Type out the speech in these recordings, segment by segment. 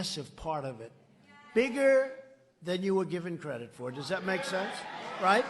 massive part of it. Bigger than you were given credit for. Does that make sense? Right?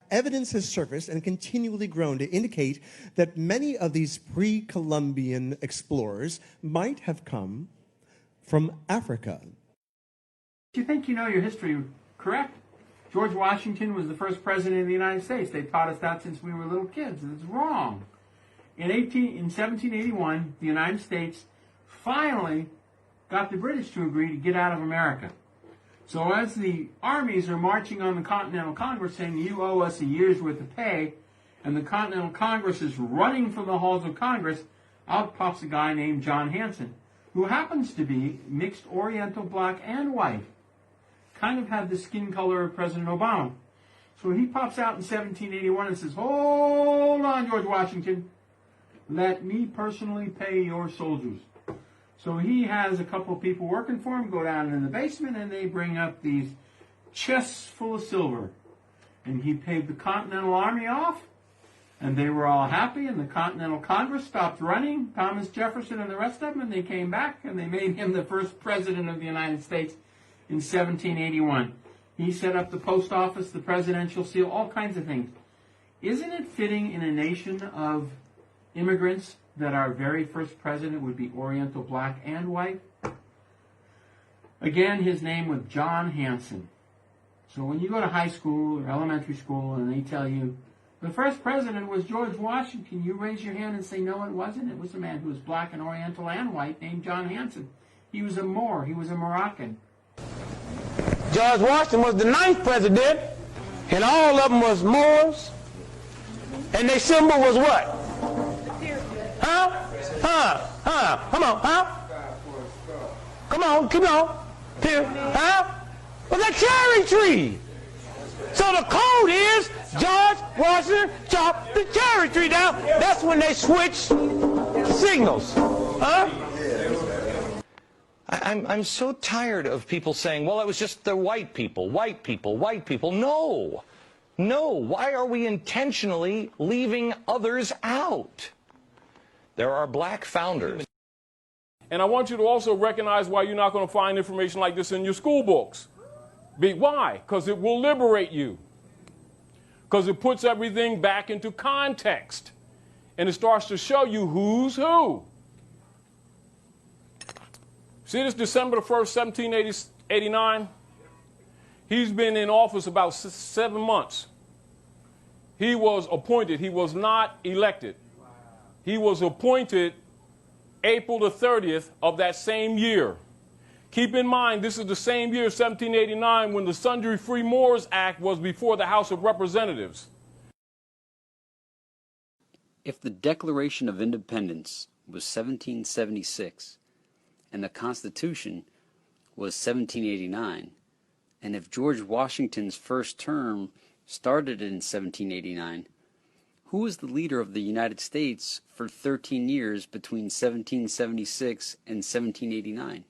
Evidence has surfaced and continually grown to indicate that many of these pre-Columbian explorers might have come from Africa. You think you know your history, correct? George Washington was the first president of the United States. They taught us that since we were little kids. It's wrong. In 1781, the United States finally got the British to agree to get out of America. So as the armies are marching on the Continental Congress saying, you owe us a year's worth of pay, and the Continental Congress is running from the halls of Congress, out pops a guy named John Hanson, who happens to be mixed Oriental, black, and white. Kind of had the skin color of President Obama. So he pops out in 1781 and says, hold on, George Washington. Let me personally pay your soldiers. So he has a couple of people working for him, go down in the basement, and they bring up these chests full of silver. And he paid the Continental Army off, and they were all happy, and the Continental Congress stopped running, Thomas Jefferson and the rest of them, and they came back, and they made him the first president of the United States in 1781. He set up the post office, the presidential seal, all kinds of things. Isn't it fitting in a nation of immigrants that our very first president would be Oriental, black, and white? Again, his name was John Hanson. So when you go to high school or elementary school and they tell you, the first president was George Washington, you raise your hand and say, no, it wasn't. It was a man who was black and Oriental and white named John Hanson. He was a Moor. He was a Moroccan. George Washington was the 9th president, and all of them was Moors, and their symbol was what? Come on, Come on, keep on. Here, Well, the cherry tree. So the code is George Washington chopped the cherry tree down. That's when they switched signals. I'm so tired of people saying, well, it was just the white people, white people, white people. No. No. Why are we intentionally leaving others out? There are black founders. And I want you to also recognize why you're not going to find information like this in your school books. Why? Because it will liberate you. Because it puts everything back into context. And it starts to show you who's who. See this December the 1st, 1789? He's been in office about 7 months. He was appointed. He was not elected. He was appointed April the 30th of that same year. Keep in mind, this is the same year, 1789, when the Sundry Free Moors Act was before the House of Representatives. If the Declaration of Independence was 1776 and the Constitution was 1789, and if George Washington's first term started in 1789, who was the leader of the United States for 13 years between 1776 and 1789?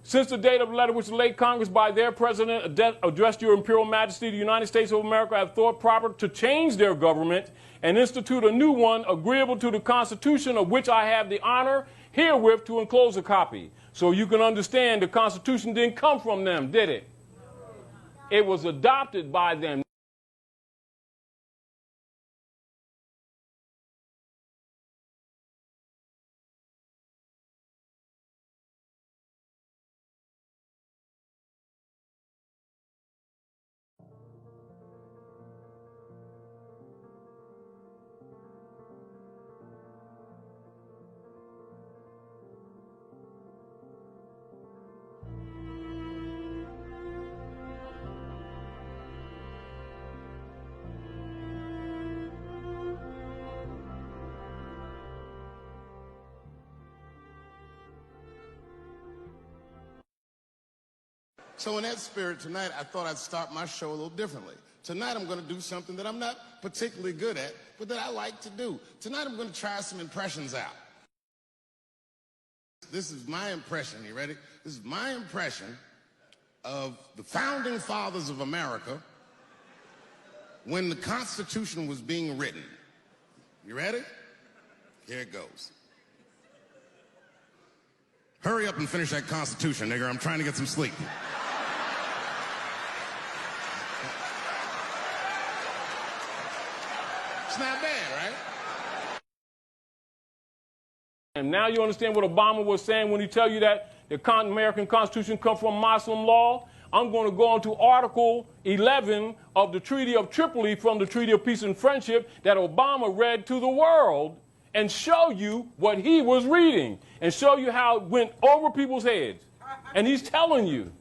Since the date of the letter which the late Congress by their president addressed your Imperial Majesty, the United States of America have thought proper to change their government and institute a new one agreeable to the Constitution, of which I have the honor herewith to enclose a copy. So you can understand the Constitution didn't come from them, did it? It was adopted by them. So in that spirit tonight, I thought I'd start my show a little differently. Tonight I'm going to do something that I'm not particularly good at, but that I like to do. Tonight I'm going to try some impressions out. This is my impression, you ready? This is my impression of the founding fathers of America when the Constitution was being written. You ready? Here it goes. Hurry up and finish that Constitution, nigger. I'm trying to get some sleep. It's not bad, right? And now you understand what Obama was saying when he tell you that the American Constitution comes from Muslim law. I'm going to go on to Article 11 of the Treaty of Tripoli from the Treaty of Peace and Friendship that Obama read to the world and show you what he was reading and show you how it went over people's heads. And he's telling you.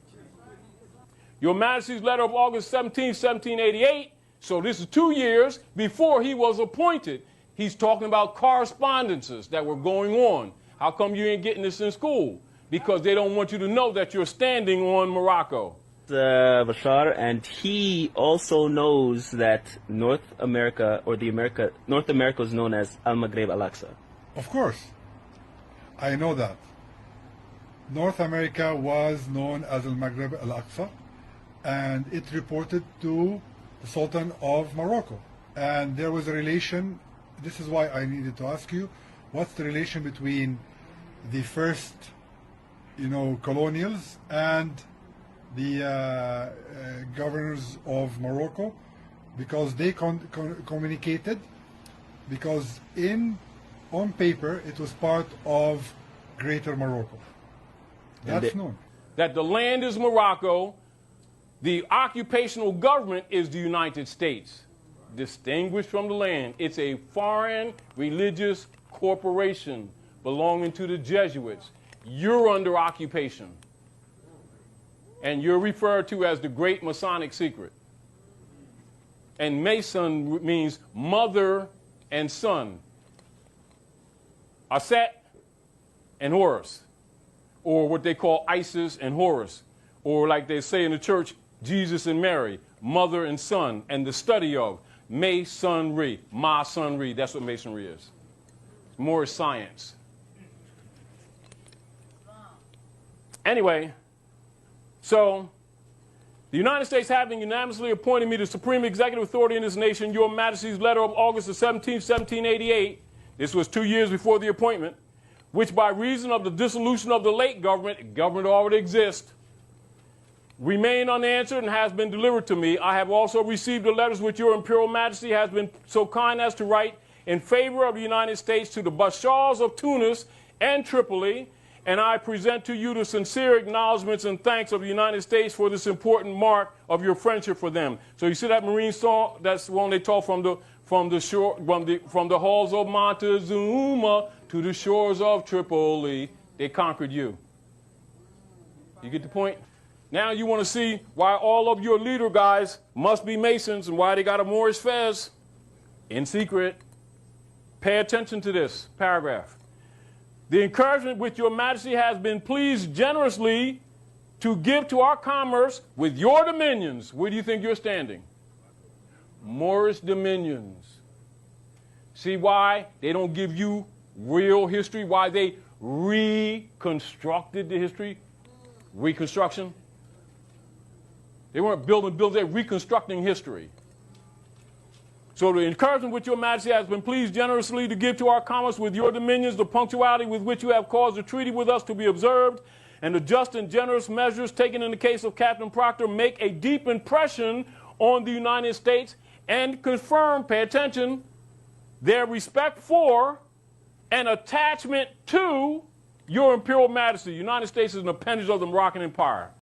Your Majesty's letter of August 17, 1788, so this is 2 years before he was appointed. He's talking about correspondences that were going on. How come you ain't getting this in school? Because they don't want you to know that you're standing on Morocco. Bashar, and he also knows that North America, or North America is known as Al-Maghreb Al-Aqsa. Of course. I know that. North America was known as Al-Maghreb Al-Aqsa, and it reported to the Sultan of Morocco. And there was a relation. This is why I needed to ask you, what's the relation between the first, colonials and the governors of Morocco, because they communicated, because on paper it was part of Greater Morocco. That's known. That the land is Morocco, the occupational government is the United States. Distinguished from the land. It's a foreign religious corporation belonging to the Jesuits. You're under occupation. And you're referred to as the Great Masonic Secret. And Mason means mother and son. Aset and Horus. Or what they call Isis and Horus. Or like they say in the church, Jesus and Mary, mother and son, and the study of Masonry. Masonry, that's what Masonry is. More science. Anyway, so the United States having unanimously appointed me the supreme executive authority in this nation, Your Majesty's letter of August the 17th, 1788, this was 2 years before the appointment, which by reason of the dissolution of the late government already exists, remain unanswered and has been delivered to me. I have also received the letters which Your Imperial Majesty has been so kind as to write in favor of the United States to the Bashars of Tunis and Tripoli, and I present to you the sincere acknowledgments and thanks of the United States for this important mark of your friendship for them. So you see that Marine song? That's one they taught from the halls of Montezuma to the shores of Tripoli. They conquered you. You get the point? Now you want to see why all of your leader guys must be Masons and why they got a Moorish fez in secret. Pay attention to this paragraph. The encouragement which Your Majesty has been pleased generously to give to our commerce with your dominions. Where do you think you're standing? Moorish dominions. See why they don't give you real history? Why they reconstructed the history? Reconstruction? They weren't building, they're reconstructing history. So the encouragement which Your Majesty has been pleased generously to give to our commerce with your dominions, the punctuality with which you have caused the treaty with us to be observed, and the just and generous measures taken in the case of Captain Proctor make a deep impression on the United States and confirm, pay attention, their respect for and attachment to Your Imperial Majesty. The United States is an appendage of the Moroccan Empire.